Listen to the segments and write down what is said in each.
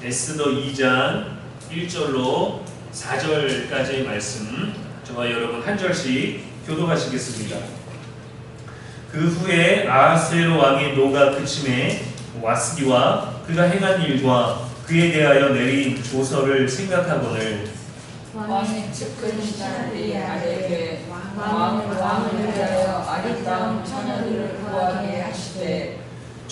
에스더 2장 1절로 4절까지의 말씀 저와 여러분 한 절씩 교독하시겠습니다. 그 후에 아하스웨로 왕의 노가 그침에 와스기와 그가 행한 일과 그에 대하여 내린 조서를 생각하거늘 왕의 측근 신하들이 아래게 왕을 위하여 아리따운 처녀들을 구하게 하시되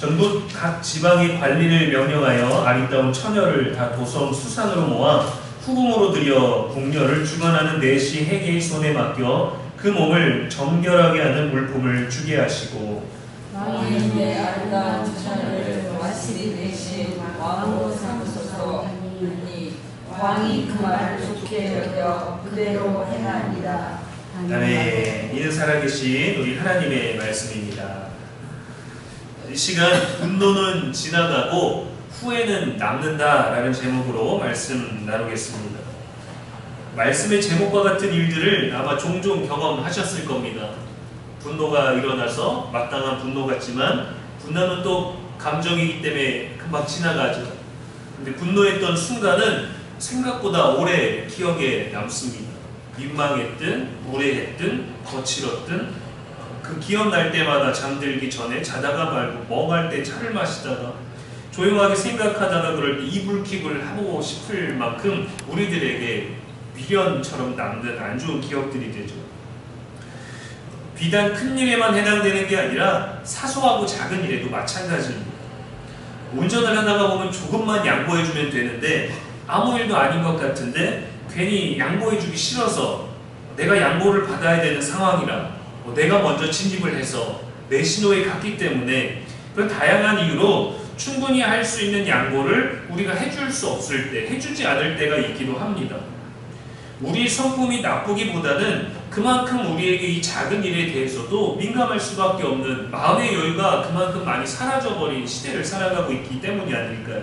전부 각 지방의 관리를 명령하여 아리따운 처녀를 다 도성 수산으로 모아 후궁으로 들여 궁녀를 주관하는 내시 해계의 손에 맡겨 그 몸을 정결하게 하는 물품을 주게 하시고 왕이 내 아리따운 처녀를 와시리 내시 왕으로 삼으소서 하니 왕이 그 말을 좋게 여겨 그대로 행하니라. 아멘. 이는 살아계신 우리 하나님의 말씀입니다. 이 시간 분노는 지나가고 후회는 남는다라는 제목으로 말씀 나누겠습니다. 말씀의 제목과 같은 일들을 아마 종종 경험하셨을 겁니다. 분노가 일어나서 마땅한 분노 같지만 분노는 또 감정이기 때문에 금방 지나가죠. 근데 분노했던 순간은 생각보다 오래 기억에 남습니다. 민망했든 무례했든 거칠었든 그 기억날 때마다 잠들기 전에 자다가 말고 멍할 때 차를 마시다가 조용하게 생각하다가 그럴 때 이불킥을 하고 싶을 만큼 우리들에게 미련처럼 남는 안 좋은 기억들이 되죠. 비단 큰 일에만 해당되는 게 아니라 사소하고 작은 일에도 마찬가지입니다. 운전을 하다가 보면 조금만 양보해주면 되는데 아무 일도 아닌 것 같은데 괜히 양보해주기 싫어서 내가 양보를 받아야 되는 상황이라 내가 먼저 진입을 해서 내 신호에 갔기 때문에 그런 다양한 이유로 충분히 할 수 있는 양보를 우리가 해줄 수 없을 때, 해주지 않을 때가 있기도 합니다. 우리 성품이 나쁘기보다는 그만큼 우리에게 이 작은 일에 대해서도 민감할 수밖에 없는 마음의 여유가 그만큼 많이 사라져버린 시대를 살아가고 있기 때문이 아닐까요?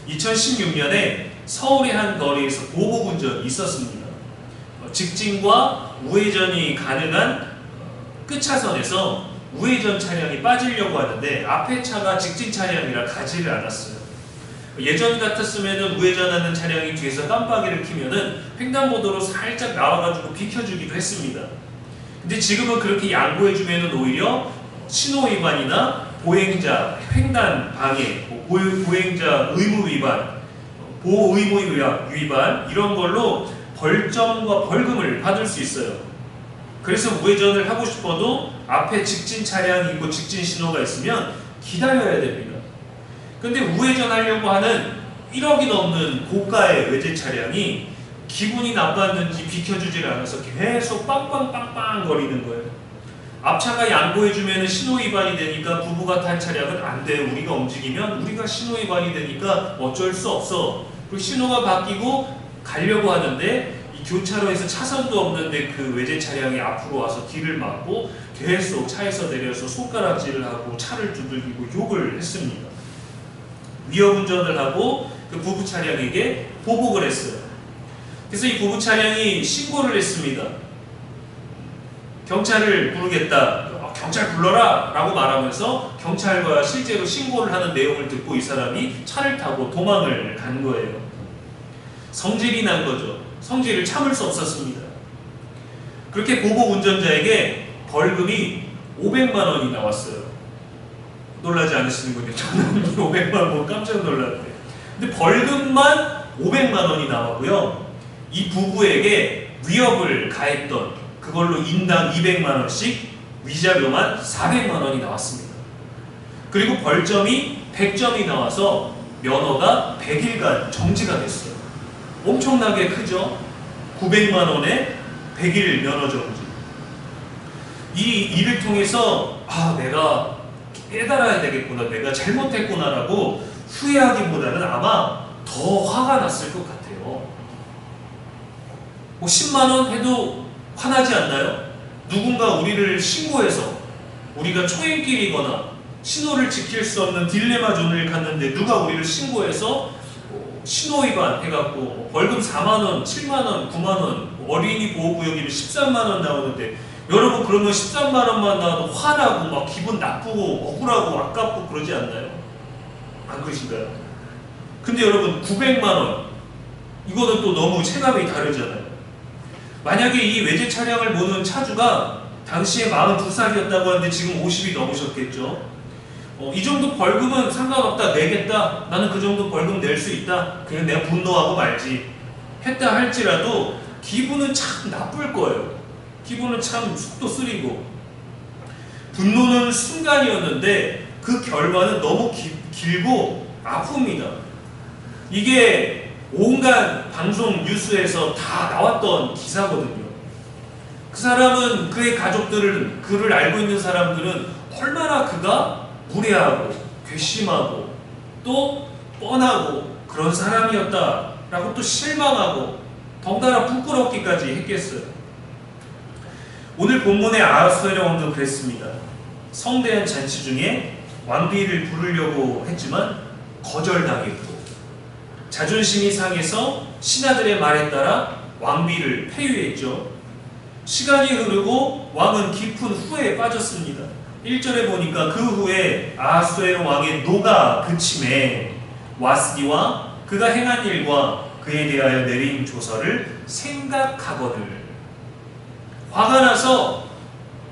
2016년에 서울의 한 거리에서 보복운전이 있었습니다. 직진과 우회전이 가능한 끝차선에서 우회전 차량이 빠지려고 하는데 앞에 차가 직진 차량이라 가지를 않았어요. 예전 같았으면 우회전하는 차량이 뒤에서 깜빡이를 켜면은 횡단보도로 살짝 나와가지고 비켜주기도 했습니다. 근데 지금은 그렇게 양보해주면은 오히려 신호위반이나 보행자 횡단 방해, 보행자 의무 위반, 보호 의무 위반 이런 걸로 벌점과 벌금을 받을 수 있어요. 그래서 우회전을 하고 싶어도 앞에 직진 차량이 있고 직진 신호가 있으면 기다려야 됩니다. 근데 우회전하려고 하는 1억이 넘는 고가의 외제 차량이 기분이 나빴는지 비켜주질 않아서 계속 빵빵빵빵 거리는 거예요. 앞차가 양보해주면 신호위반이 되니까 부부가 탄 차량은 안 돼. 우리가 움직이면 우리가 신호위반이 되니까 어쩔 수 없어. 그리고 신호가 바뀌고 가려고 하는데 이 교차로에서 차선도 없는데 그 외제 차량이 앞으로 와서 뒤를 막고 계속 차에서 내려서 손가락질을 하고 차를 두들기고 욕을 했습니다. 위험운전을 하고 그 부부 차량에게 보복을 했어요. 그래서 이 부부 차량이 신고를 했습니다. 경찰을 부르겠다. 경찰 불러라 라고 말하면서 경찰과 실제로 신고를 하는 내용을 듣고 이 사람이 차를 타고 도망을 간 거예요. 성질이 난 거죠. 성질을 참을 수 없었습니다. 그렇게 보복 운전자에게 벌금이 500만 원이 나왔어요. 놀라지 않으시는군요. 저는 500만 원 보고 깜짝 놀랐는데. 근데 벌금만 500만 원이 나왔고요. 이 부부에게 위협을 가했던 그걸로 인당 200만 원씩 위자료만 400만 원이 나왔습니다. 그리고 벌점이 100점이 나와서 면허가 100일간 정지가 됐어요. 엄청나게 크죠? 900만 원에 100일 면허 정지. 이 일을 통해서 내가 깨달아야 되겠구나, 내가 잘못했구나라고 후회하기보다는 아마 더 화가 났을 것 같아요. 10만 원 해도 화나지 않나요? 누군가 우리를 신고해서 우리가 초행길이거나 신호를 지킬 수 없는 딜레마 존을 갔는데 누가 우리를 신고해서 신호위반 해갖고 벌금 4만원, 7만원, 9만원, 어린이 보호구역이면 13만원 나오는데 여러분 그러면 13만원만 나와도 화나고 막 기분 나쁘고 억울하고 아깝고 그러지 않나요? 안 그러신가요? 근데 여러분 900만 원, 이거는 또 너무 체감이 다르잖아요. 만약에 이 외제 차량을 모는 차주가 당시에 42살이었다고 하는데 지금 50이 넘으셨겠죠. 이 정도 벌금은 상관없다, 내겠다, 나는 그 정도 벌금 낼 수 있다, 그냥 내가 분노하고 말지 했다 할지라도 기분은 참 나쁠 거예요. 기분은 참 속도 쓰리고. 분노는 순간이었는데 그 결과는 너무 길고 아픕니다. 이게 온갖 방송 뉴스에서 다 나왔던 기사거든요. 그 사람은, 그의 가족들을, 그를 알고 있는 사람들은 얼마나 그가 무례하고 괘씸하고 또 뻔하고 그런 사람이었다라고 또 실망하고 덩달아 부끄럽기까지 했겠어요. 오늘 본문의 아하수에로 왕도 그랬습니다. 성대한 잔치 중에 왕비를 부르려고 했지만 거절당했고 자존심이 상해서 신하들의 말에 따라 왕비를 폐위했죠. 시간이 흐르고 왕은 깊은 후회에 빠졌습니다. 1절에 보니까 그 후에 아하수에로 왕의 노가 그침에 와스디와 그가 행한 일과 그에 대하여 내린 조서를 생각하거늘. 화가 나서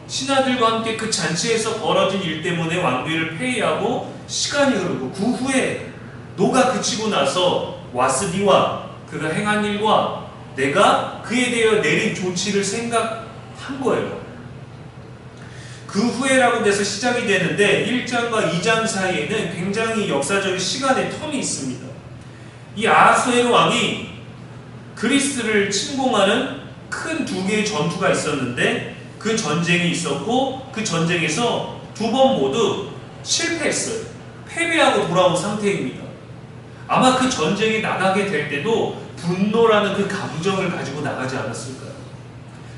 신하들과 함께 그 잔치에서 벌어진 일 때문에 왕비를 폐위하고 시간이 흐르고 그 후에 노가 그치고 나서 와스디와 그가 행한 일과 내가 그에 대하여 내린 조치를 생각한 거예요. 그 후에라고 돼서 시작이 되는데 1장과 2장 사이에는 굉장히 역사적인 시간의 텀이 있습니다. 이 아하수에로 왕이 그리스를 침공하는 큰 두 개의 전투가 있었는데 그 전쟁이 있었고 그 전쟁에서 두 번 모두 실패했어요. 패배하고 돌아온 상태입니다. 아마 그 전쟁에 나가게 될 때도 분노라는 그 감정을 가지고 나가지 않았을까요?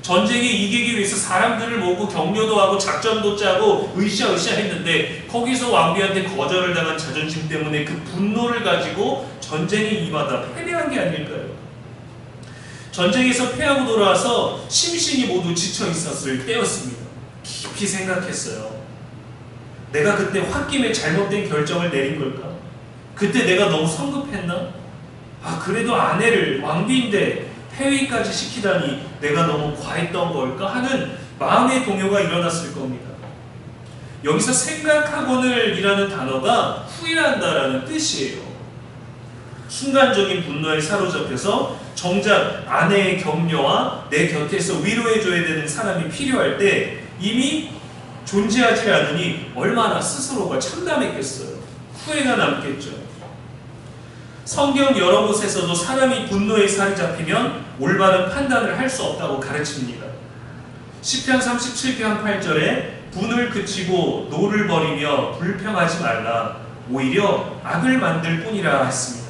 전쟁에 이기기 위해서 사람들을 모으고 격려도 하고 작전도 짜고 으쌰으쌰 했는데 거기서 왕비한테 거절을 당한 자존심 때문에 그 분노를 가지고 전쟁에 임하다 패배한 게 아닐까요? 전쟁에서 패하고 돌아와서 심신이 모두 지쳐 있었을 때였습니다. 깊이 생각했어요. 내가 그때 홧김에 잘못된 결정을 내린 걸까? 그때 내가 너무 성급했나? 그래도 아내를, 왕비인데 폐위까지 시키다니 내가 너무 과했던 걸까 하는 마음의 동요가 일어났을 겁니다. 여기서 생각하거늘 이라는 단어가 후회한다라는 뜻이에요. 순간적인 분노에 사로잡혀서 정작 아내의 격려와 내 곁에서 위로해줘야 되는 사람이 필요할 때 이미 존재하지 않으니 얼마나 스스로가 참담했겠어요. 후회가 남겠죠. 성경 여러 곳에서도 사람이 분노에 살이 잡히면 올바른 판단을 할 수 없다고 가르칩니다. 시편 37편 8절에 분을 그치고 노를 버리며 불평하지 말라 오히려 악을 만들 뿐이라 했습니다.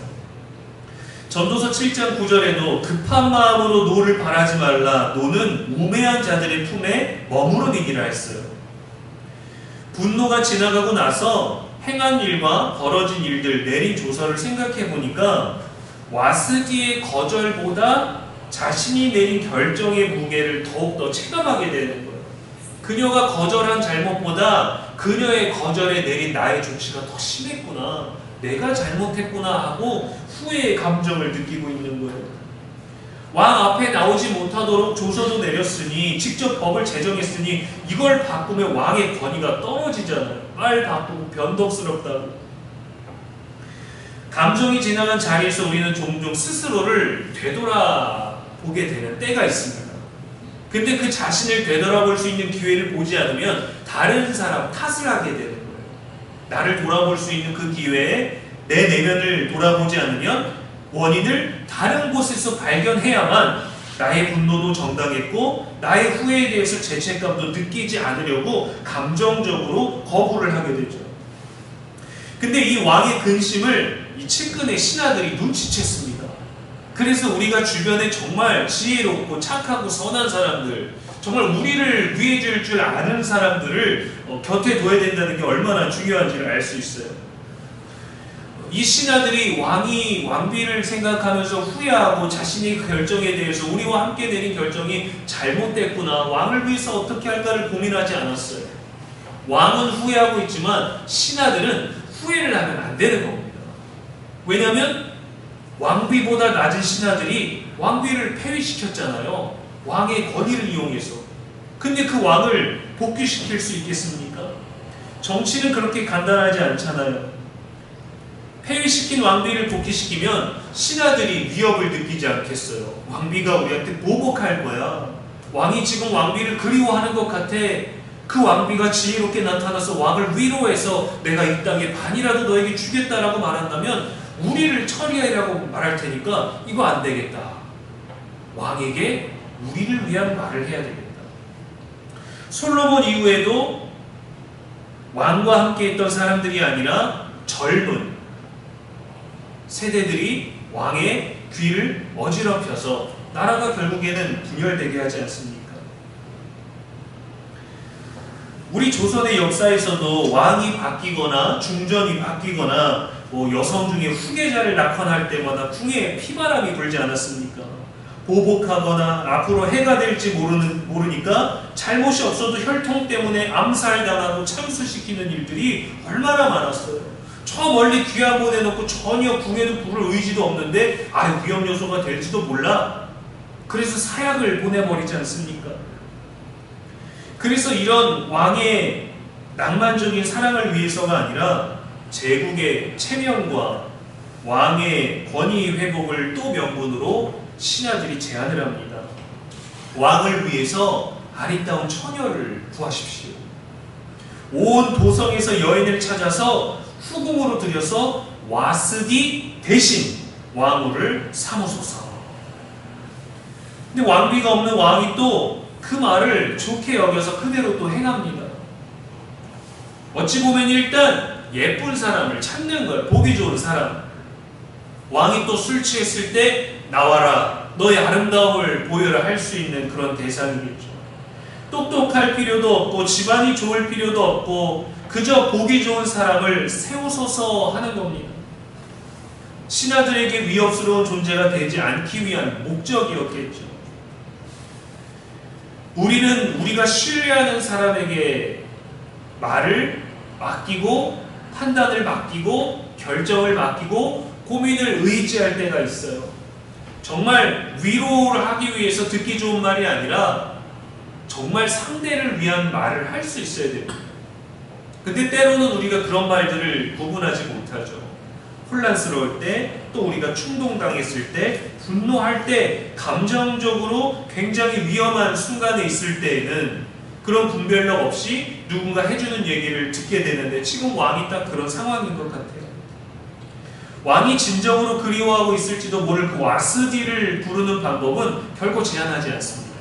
전도서 7장 9절에도 급한 마음으로 노를 바라지 말라 노는 우매한 자들의 품에 머무르니라 했어요. 분노가 지나가고 나서 행한 일과 벌어진 일들, 내린 조서를 생각해 보니까 와스디의 거절보다 자신이 내린 결정의 무게를 더욱더 체감하게 되는 거예요. 그녀가 거절한 잘못보다 그녀의 거절에 내린 나의 조치가 더 심했구나, 내가 잘못했구나 하고 후회의 감정을 느끼고 있는 거예요. 왕 앞에 나오지 못하도록 조서도 내렸으니, 직접 법을 제정했으니 이걸 바꾸면 왕의 권위가 떨어지잖아요. 말 바꾸고 변덕스럽다고. 감정이 지나간 자리에서 우리는 종종 스스로를 되돌아보게 되는 때가 있습니다. 근데 그 자신을 되돌아볼 수 있는 기회를 보지 않으면 다른 사람 탓을 하게 되는 거예요. 나를 돌아볼 수 있는 그 기회에 내 내면을 돌아보지 않으면 원인을 다른 곳에서 발견해야만 나의 분노도 정당했고 나의 후회에 대해서 죄책감도 느끼지 않으려고 감정적으로 거부를 하게 되죠. 근데 이 왕의 근심을 이 측근의 신하들이 눈치챘습니다. 그래서 우리가 주변에 정말 지혜롭고 착하고 선한 사람들, 정말 우리를 위해 줄 아는 사람들을 곁에 둬야 된다는 게 얼마나 중요한지를 알 수 있어요. 이 신하들이 왕이 왕비를 생각하면서 후회하고 자신의 그 결정에 대해서 우리와 함께 내린 결정이 잘못됐구나, 왕을 위해서 어떻게 할까를 고민하지 않았어요. 왕은 후회하고 있지만 신하들은 후회를 하면 안 되는 겁니다. 왜냐하면 왕비보다 낮은 신하들이 왕비를 폐위시켰잖아요. 왕의 권위를 이용해서. 근데 그 왕을 복귀시킬 수 있겠습니까? 정치는 그렇게 간단하지 않잖아요. 폐위시킨 왕비를 복귀시키면 신하들이 위협을 느끼지 않겠어요. 왕비가 우리한테 보복할 거야. 왕이 지금 왕비를 그리워하는 것 같아. 그 왕비가 지혜롭게 나타나서 왕을 위로해서 내가 이 땅에 반이라도 너에게 주겠다라고 말한다면 우리를 처리하라고 말할 테니까 이거 안 되겠다. 왕에게 우리를 위한 말을 해야 되겠다. 솔로몬 이후에도 왕과 함께 있던 사람들이 아니라 젊은 세대들이 왕의 귀를 어지럽혀서 나라가 결국에는 분열되게 하지 않습니까? 우리 조선의 역사에서도 왕이 바뀌거나 중전이 바뀌거나 여성 중에 후계자를 낙헌할 때마다 궁에 피바람이 불지 않았습니까? 보복하거나 앞으로 해가 될지 모르니까 잘못이 없어도 혈통 때문에 암살당하고 참수시키는 일들이 얼마나 많았어요. 저 멀리 귀화 보내놓고 전혀 궁에도 부를 의지도 없는데 위험 요소가 될지도 몰라. 그래서 사약을 보내버리지 않습니까? 그래서 이런 왕의 낭만적인 사랑을 위해서가 아니라 제국의 체면과 왕의 권위 회복을 또 명분으로 신하들이 제안을 합니다. 왕을 위해서 아리따운 처녀를 구하십시오. 온 도성에서 여인을 찾아서 후궁으로 들여서 와스디 대신 왕후를 삼으소서. 근데 왕비가 없는 왕이 또 그 말을 좋게 여겨서 그대로 또 행합니다. 어찌 보면 일단 예쁜 사람을 찾는 거예요. 보기 좋은 사람. 왕이 또 술 취했을 때 나와라, 너의 아름다움을 보여라 할 수 있는 그런 대상이겠죠. 똑똑할 필요도 없고 집안이 좋을 필요도 없고 그저 보기 좋은 사람을 세우소서 하는 겁니다. 신하들에게 위협스러운 존재가 되지 않기 위한 목적이었겠죠. 우리는 우리가 신뢰하는 사람에게 말을 맡기고 판단을 맡기고 결정을 맡기고 고민을 의지할 때가 있어요. 정말 위로를 하기 위해서 듣기 좋은 말이 아니라 정말 상대를 위한 말을 할 수 있어야 됩니다. 근데 때로는 우리가 그런 말들을 구분하지 못하죠. 혼란스러울 때, 또 우리가 충동당했을 때, 분노할 때, 감정적으로 굉장히 위험한 순간에 있을 때에는 그런 분별력 없이 누군가 해주는 얘기를 듣게 되는데 지금 왕이 딱 그런 상황인 것 같아요. 왕이 진정으로 그리워하고 있을지도 모를 그 와스디를 부르는 방법은 결코 제한하지 않습니다.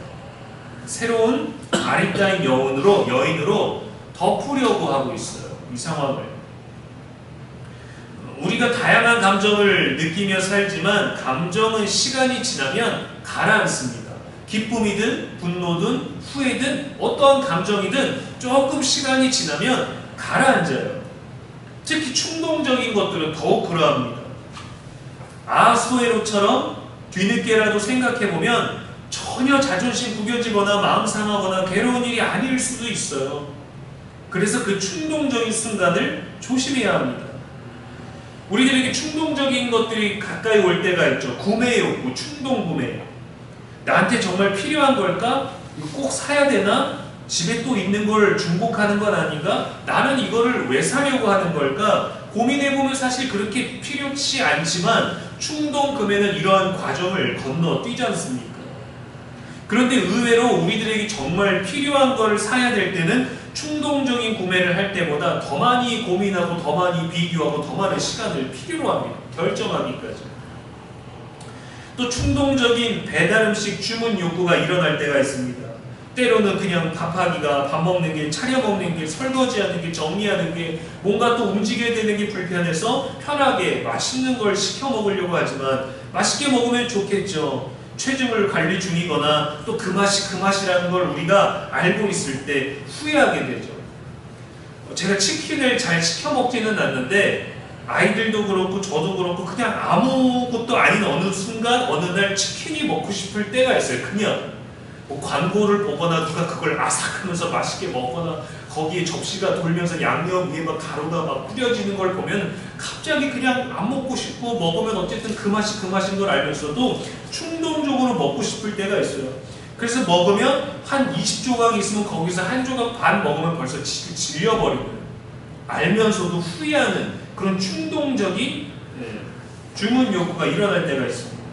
새로운 아리따인 여인으로 덮으려고 하고 있어요. 이 상황을. 우리가 다양한 감정을 느끼며 살지만 감정은 시간이 지나면 가라앉습니다. 기쁨이든 분노든 후회든 어떠한 감정이든 조금 시간이 지나면 가라앉아요. 특히 충동적인 것들은 더욱 그러합니다. 아소에로처럼 뒤늦게라도 생각해보면 전혀 자존심 구겨지거나 마음 상하거나 괴로운 일이 아닐 수도 있어요. 그래서 그 충동적인 순간을 조심해야 합니다. 우리들에게 충동적인 것들이 가까이 올 때가 있죠. 구매 욕구, 충동 구매. 나한테 정말 필요한 걸까? 이거 꼭 사야 되나? 집에 또 있는 걸 중복하는 건 아닌가? 나는 이거를 왜 사려고 하는 걸까? 고민해보면 사실 그렇게 필요치 않지만 충동 구매는 이러한 과정을 건너뛰지 않습니까? 그런데 의외로 우리들에게 정말 필요한 걸 사야 될 때는 충동적인 구매를 할 때보다 더 많이 고민하고 더 많이 비교하고 더 많은 시간을 필요로 합니다. 결정하기까지. 또 충동적인 배달음식 주문 욕구가 일어날 때가 있습니다. 때로는 그냥 밥하기가, 밥 먹는 게, 차려 먹는 게, 설거지하는 게, 정리하는 게, 뭔가 또 움직여야 되는 게 불편해서 편하게 맛있는 걸 시켜 먹으려고 하지만 맛있게 먹으면 좋겠죠. 체중을 관리 중이거나 또 그 맛이라는 걸 우리가 알고 있을 때 후회하게 되죠. 제가 치킨을 잘 시켜 먹지는 않는데 아이들도 그렇고 저도 그렇고 그냥 아무것도 아닌 어느 순간 어느 날 치킨이 먹고 싶을 때가 있어요. 그냥 광고를 보거나 누가 그걸 아삭하면서 맛있게 먹거나 거기에 접시가 돌면서 양념 위에 막 가루가 막 뿌려지는 걸 보면 갑자기 그냥 안 먹고 싶고, 먹으면 어쨌든 그 맛이 그 맛인 걸 알면서도 충동적으로 먹고 싶을 때가 있어요. 그래서 먹으면 한 20조각 있으면 거기서 한 조각 반 먹으면 벌써 질려버리고요. 알면서도 후회하는 그런 충동적인 주문 요구가 일어날 때가 있습니다.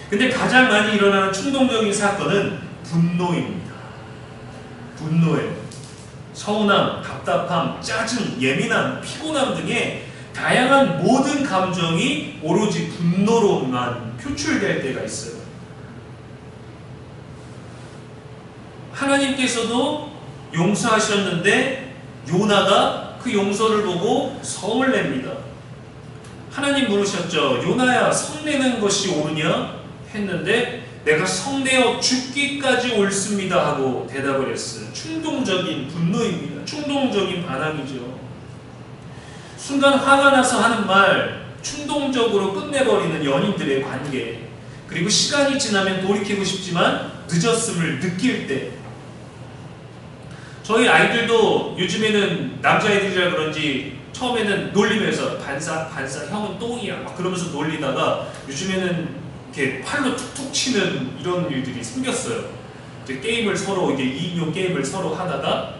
근데 가장 많이 일어나는 충동적인 사건은 분노입니다. 분노예요. 서운함, 답답함, 짜증, 예민함, 피곤함 등의 다양한 모든 감정이 오로지 분노로만 표출될 때가 있어요. 하나님께서도 용서하셨는데 요나가 그 용서를 보고 성을 냅니다. 하나님 물으셨죠. 요나야, 성내는 것이 옳으냐? 했는데 내가 성내어 죽기까지 옳습니다 하고 대답을 했어요. 충동적인 분노입니다. 충동적인 반항이죠. 순간 화가 나서 하는 말, 충동적으로 끝내버리는 연인들의 관계, 그리고 시간이 지나면 돌이키고 싶지만 늦었음을 느낄 때, 저희 아이들도 요즘에는 남자아이들이라 그런지 처음에는 놀리면서 반사 형은 똥이야 막 그러면서 놀리다가 요즘에는 이렇게 팔로 툭툭 치는 이런 일들이 생겼어요. 이제 게임을 서로 이게 2인용 게임을 서로 하다가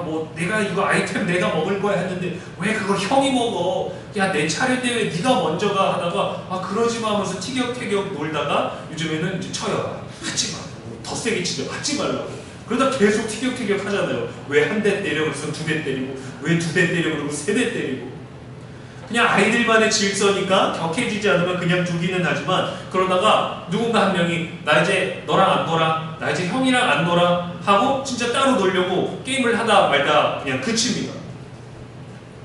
뭐 내가 이거 아이템 내가 먹을 거야 했는데 왜 그걸 형이 먹어? 야 내 차례인데 왜 네가 먼저 가? 하다가 아 그러지 마 하면서 티격태격 놀다가 요즘에는 이제 쳐요. 하지 마. 더 세게 치죠. 하지 말라고. 그러다 계속 티격태격 하잖아요. 왜 한 대 때려 그래서 2대 때리고, 왜 2대 때려 그러고 3대 때리고. 그냥 아이들만의 질서니까 격해지지 않으면 그냥 두기는 하지만, 그러다가 누군가 한 명이 나 이제 너랑 안 놀아, 나 이제 형이랑 안 놀아 하고 진짜 따로 놀려고 게임을 하다 말다 그냥 그칩니다.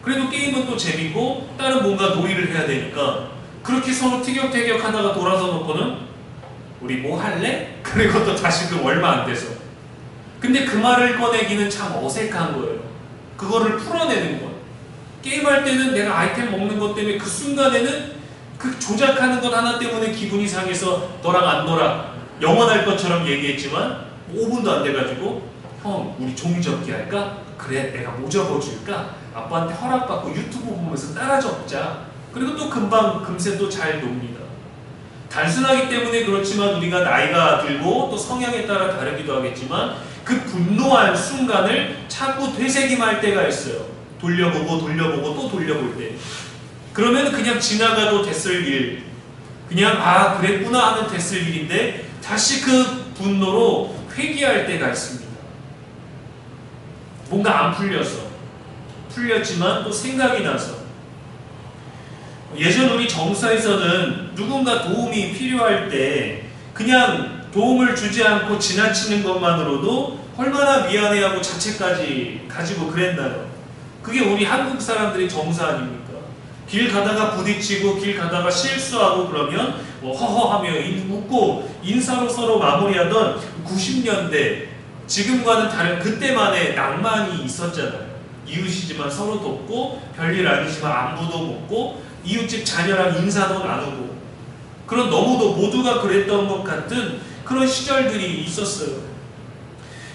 그래도 게임은 또 재밌고 다른 뭔가 놀이를 해야 되니까 그렇게 서로 티격태격 하다가 돌아서 놓고는 우리 뭐 할래? 그리고 또 다시 그 얼마 안 돼서. 근데 그 말을 꺼내기는 참 어색한 거예요. 그거를 풀어내는 것. 게임할 때는 내가 아이템 먹는 것 때문에 그 순간에는 그 조작하는 것 하나 때문에 기분이 상해서 너랑 안 놀아 영원할 것처럼 얘기했지만 5분도 안 돼가지고 형 우리 종이접기 할까? 그래 내가 뭐 접어줄까? 아빠한테 허락받고 유튜브 보면서 따라 접자. 그리고 또 금세 또 잘 놉니다. 단순하기 때문에 그렇지만 우리가 나이가 들고 또 성향에 따라 다르기도 하겠지만 그 분노한 순간을 자꾸 되새김할 때가 있어요. 돌려보고 또 돌려볼 때. 그러면 그냥 지나가도 됐을 일, 그냥 아 그랬구나 하면 됐을 일인데 다시 그 분노로 회귀할 때가 있습니다. 뭔가 안 풀렸지만 또 생각이 나서. 예전 우리 정서에서는 누군가 도움이 필요할 때 그냥 도움을 주지 않고 지나치는 것만으로도 얼마나 미안해하고 자책까지 가지고 그랬나요? 그게 우리 한국 사람들의 정서 아닙니까? 길 가다가 부딪히고 길 가다가 실수하고 그러면 뭐 허허하며 웃고 인사로 서로 마무리하던 90년대 지금과는 다른 그때만의 낭만이 있었잖아요. 이웃이지만 서로 돕고 별일 아니지만 안부도 묻고 이웃집 자녀랑 인사도 나누고 그런 너무도 모두가 그랬던 것 같은 그런 시절들이 있었어요.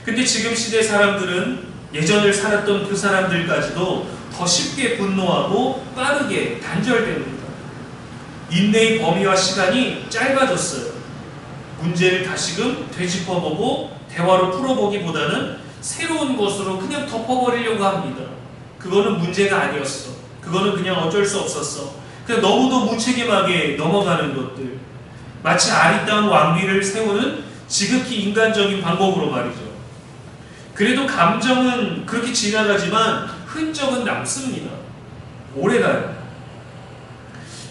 근데 지금 시대 사람들은 예전을 살았던 그 사람들까지도 더 쉽게 분노하고 빠르게 단절됩니다. 인내의 범위와 시간이 짧아졌어요. 문제를 다시금 되짚어보고 대화로 풀어보기보다는 새로운 것으로 그냥 덮어버리려고 합니다. 그거는 문제가 아니었어. 그거는 그냥 어쩔 수 없었어. 그냥 너무도 무책임하게 넘어가는 것들. 마치 아리따운 왕비를 세우는 지극히 인간적인 방법으로 말이죠. 그래도 감정은 그렇게 지나가지만 흔적은 남습니다. 오래가요.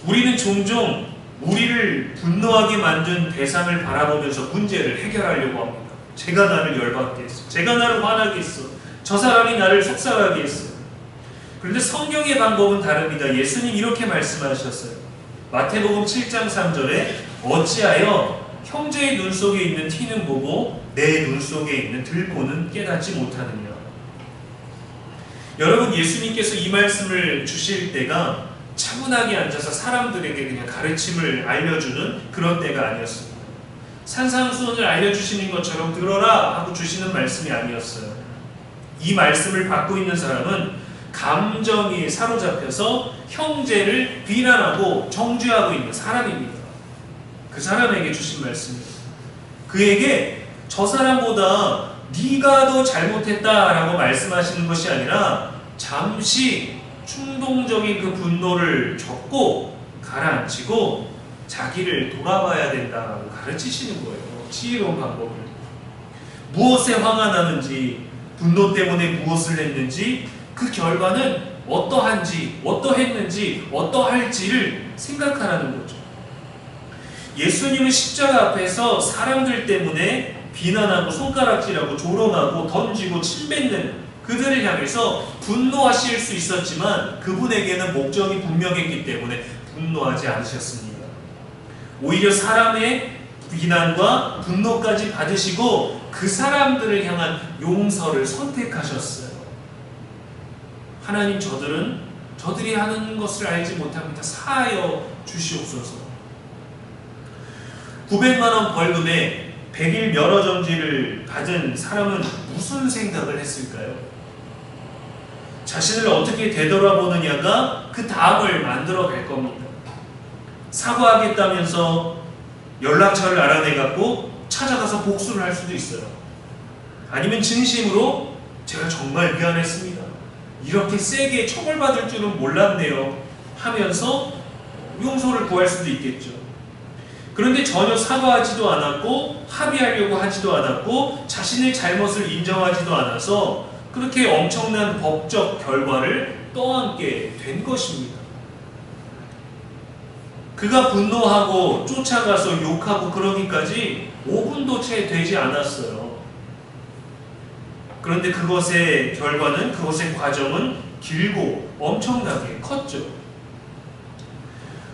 우리는 종종 우리를 분노하게 만든 대상을 바라보면서 문제를 해결하려고 합니다. 제가 나를 열받게 했어. 제가 나를 화나게 했어. 저 사람이 나를 속상하게 했어. 그런데 성경의 방법은 다릅니다. 예수님 이렇게 말씀하셨어요. 마태복음 7장 3절에 어찌하여 형제의 눈 속에 있는 티는 보고 내 눈 속에 있는 들보는 깨닫지 못하느냐. 여러분 예수님께서 이 말씀을 주실 때가 차분하게 앉아서 사람들에게 그냥 가르침을 알려주는 그런 때가 아니었습니다. 산상수훈을 알려주시는 것처럼 들어라 하고 주시는 말씀이 아니었어요. 이 말씀을 받고 있는 사람은 감정에 사로잡혀서 형제를 비난하고 정죄하고 있는 사람입니다. 그 사람에게 주신 말씀입니다. 그에게 저 사람보다 네가 더 잘못했다라고 말씀하시는 것이 아니라 잠시 충동적인 그 분노를 접고 가라앉히고 자기를 돌아봐야 된다고 가르치시는 거예요. 지혜로운 방법을. 무엇에 화가 나는지, 분노 때문에 무엇을 했는지, 그 결과는 어떠한지, 어떠했는지, 어떠할지를 생각하라는 거죠. 예수님은 십자가 앞에서 사람들 때문에 비난하고 손가락질하고 조롱하고 던지고 침뱉는 그들을 향해서 분노하실 수 있었지만 그분에게는 목적이 분명했기 때문에 분노하지 않으셨습니다. 오히려 사람의 비난과 분노까지 받으시고 그 사람들을 향한 용서를 선택하셨어요. 하나님, 저들이 하는 것을 알지 못합니다. 사하여 주시옵소서. 900만 원 벌금에 100일 면허 정지를 받은 사람은 무슨 생각을 했을까요? 자신을 어떻게 되돌아보느냐가 그 다음을 만들어 갈 겁니다. 사과하겠다면서 연락처를 알아내갖고 찾아가서 복수를 할 수도 있어요. 아니면 진심으로 제가 정말 미안했습니다. 이렇게 세게 처벌받을 줄은 몰랐네요 하면서 용서를 구할 수도 있겠죠. 그런데 전혀 사과하지도 않았고 합의하려고 하지도 않았고 자신의 잘못을 인정하지도 않아서 그렇게 엄청난 법적 결과를 떠안게 된 것입니다. 그가 분노하고 쫓아가서 욕하고 그러기까지 5분도 채 되지 않았어요. 그런데 그것의 결과는, 그것의 과정은 길고 엄청나게 컸죠.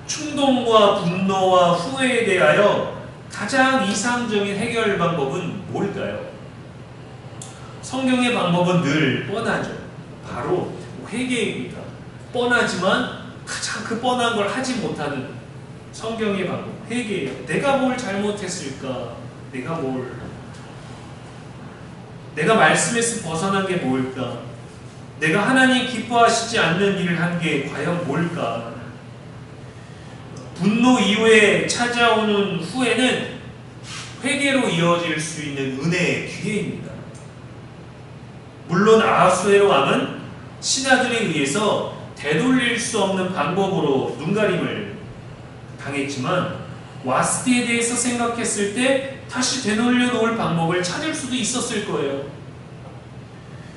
충동과 분노와 후회에 대하여 가장 이상적인 해결 방법은 뭘까요? 성경의 방법은 늘 뻔하죠. 바로 회개입니다. 뻔하지만 가장 그 뻔한 걸 하지 못하는 성경의 방법, 회개예요. 내가 뭘 잘못했을까? 내가 말씀에서 벗어난 게 뭘까? 내가 하나님 기뻐하시지 않는 일을 한 게 과연 뭘까? 분노 이후에 찾아오는 후회는 회개로 이어질 수 있는 은혜의 기회입니다. 물론 아하수에로 왕은 신하들에 의해서 되돌릴 수 없는 방법으로 눈가림을 당했지만 와스티에 대해서 생각했을 때 다시 되돌려 놓을 방법을 찾을 수도 있었을 거예요.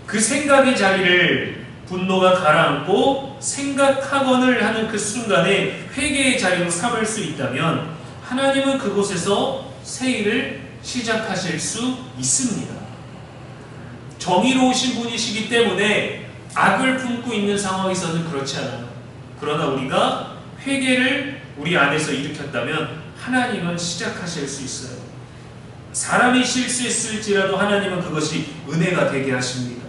그 생각의 자리를 분노가 가라앉고 생각하건을 하는 그 순간에 회개의 자리로 삼을 수 있다면 하나님은 그곳에서 새 일을 시작하실 수 있습니다. 정의로우신 분이시기 때문에 악을 품고 있는 상황에서는 그렇지 않아요. 그러나 우리가 회개를 우리 안에서 일으켰다면 하나님은 시작하실 수 있어요. 사람이 실수했을지라도 하나님은 그것이 은혜가 되게 하십니다.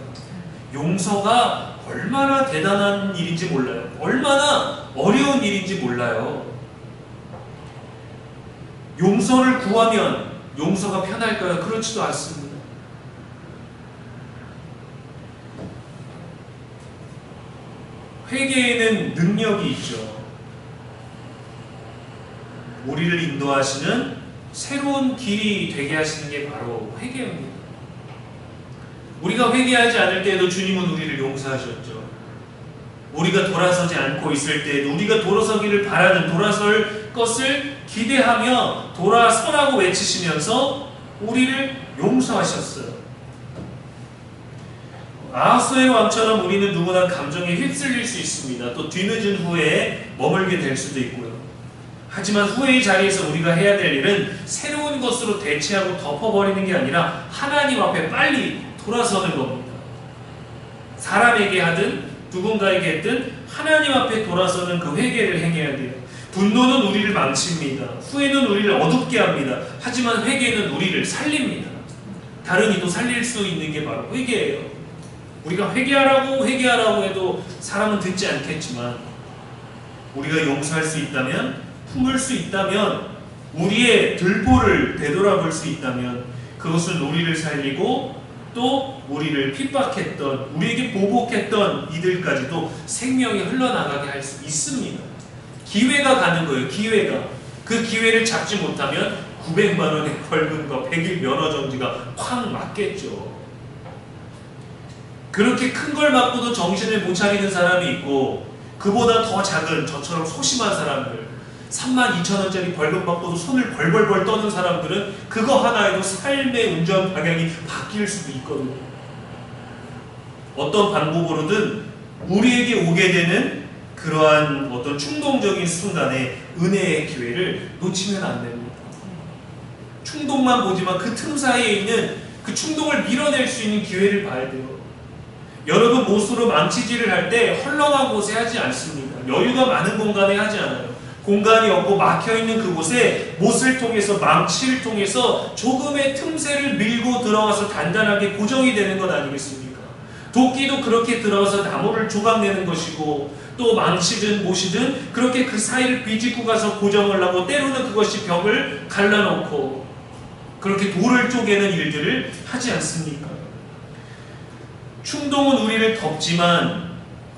용서가 얼마나 대단한 일인지 몰라요. 얼마나 어려운 일인지 몰라요. 용서를 구하면 용서가 편할까요? 그렇지도 않습니다. 회개에는 능력이 있죠. 우리를 인도하시는 새로운 길이 되게 하시는 게 바로 회개입니다. 우리가 회개하지 않을 때에도 주님은 우리를 용서하셨죠. 우리가 돌아서지 않고 있을 때에도 우리가 돌아서기를 바라는, 돌아설 것을 기대하며 돌아서라고 외치시면서 우리를 용서하셨어요. 아하수의 왕처럼 우리는 누구나 감정에 휩쓸릴 수 있습니다. 또 뒤늦은 후회에 머물게 될 수도 있고요. 하지만 후회의 자리에서 우리가 해야 될 일은 새로운 것으로 대체하고 덮어버리는 게 아니라 하나님 앞에 빨리 돌아서는 겁니다. 사람에게 하든 누군가에게 했든 하나님 앞에 돌아서는 그 회개를 행해야 돼요. 분노는 우리를 망칩니다. 후회는 우리를 어둡게 합니다. 하지만 회개는 우리를 살립니다. 다른 이도 살릴 수 있는 게 바로 회개예요. 우리가 회개하라고 해도 사람은 듣지 않겠지만 우리가 용서할 수 있다면, 품을 수 있다면, 우리의 들보를 되돌아볼 수 있다면 그것은 우리를 살리고 또 우리를 핍박했던, 우리에게 보복했던 이들까지도 생명이 흘러나가게 할 수 있습니다. 기회가 가는 거예요. 기회가. 그 기회를 잡지 못하면 900만 원의 벌금과 100일 면허 정지가 확 맞겠죠. 그렇게 큰 걸 맞고도 정신을 못 차리는 사람이 있고, 그보다 더 작은 저처럼 소심한 사람들, 32,000원짜리 벌금 받고도 손을 벌벌벌 떠는 사람들은 그거 하나에도 삶의 운전 방향이 바뀔 수도 있거든요. 어떤 방법으로든 우리에게 오게 되는 그러한 어떤 충동적인 순간에 은혜의 기회를 놓치면 안 됩니다. 충동만 보지만 그 틈 사이에 있는 그 충동을 밀어낼 수 있는 기회를 봐야 돼요. 여러분 못으로 망치질을 할 때 헐렁한 곳에 하지 않습니다. 여유가 많은 공간에 하지 않아요. 공간이 없고 막혀있는 그곳에 못을 통해서, 망치를 통해서 조금의 틈새를 밀고 들어가서 단단하게 고정이 되는 것 아니겠습니까? 도끼도 그렇게 들어가서 나무를 조각내는 것이고, 또 망치든 못이든 그렇게 그 사이를 비집고 가서 고정을 하고, 때로는 그것이 벽을 갈라놓고 그렇게 돌을 쪼개는 일들을 하지 않습니까? 충동은 우리를 덮지만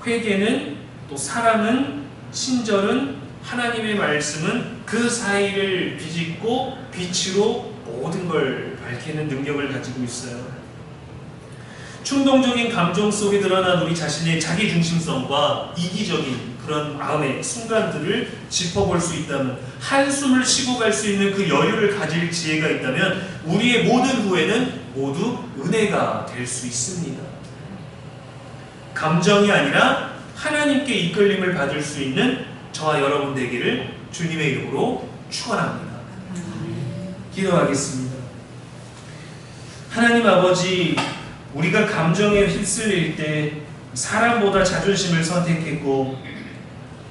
회개는, 또 사랑은, 친절은, 하나님의 말씀은 그 사이를 비집고 빛으로 모든 걸 밝히는 능력을 가지고 있어요. 충동적인 감정 속에 드러난 우리 자신의 자기중심성과 이기적인 그런 마음의 순간들을 짚어볼 수 있다면, 한숨을 쉬고 갈 수 있는 그 여유를 가질 지혜가 있다면 우리의 모든 후회는 모두 은혜가 될 수 있습니다. 감정이 아니라 하나님께 이끌림을 받을 수 있는 저와 여러분 되기를 주님의 이름으로 축원합니다. 기도하겠습니다. 하나님 아버지, 우리가 감정에 휩쓸릴 때 사람보다 자존심을 선택했고,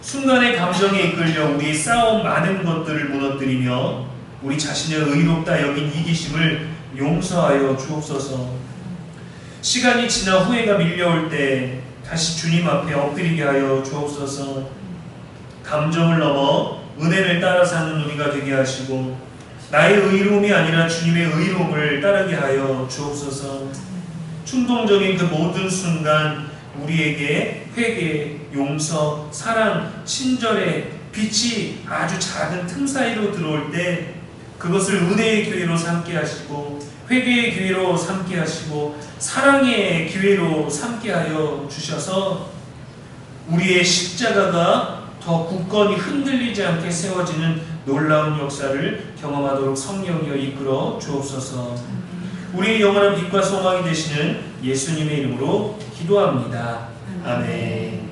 순간의 감정에 이끌려 우리 쌓아온 많은 것들을 무너뜨리며 우리 자신의 의롭다 여긴 이기심을 용서하여 주옵소서. 시간이 지나 후회가 밀려올 때 다시 주님 앞에 엎드리게 하여 주옵소서. 감정을 넘어 은혜를 따라 사는 우리가 되게 하시고, 나의 의로움이 아니라 주님의 의로움을 따르게 하여 주옵소서. 충동적인 그 모든 순간 우리에게 회개, 용서, 사랑, 친절의 빛이 아주 작은 틈 사이로 들어올 때 그것을 은혜의 기회로 삼게 하시고, 회개의 기회로 삼게 하시고, 사랑의 기회로 삼게 하여 주셔서 우리의 십자가가 더 굳건히 흔들리지 않게 세워지는 놀라운 역사를 경험하도록 성령이여 이끌어 주옵소서. 우리의 영원한 빛과 소망이 되시는 예수님의 이름으로 기도합니다. 아멘.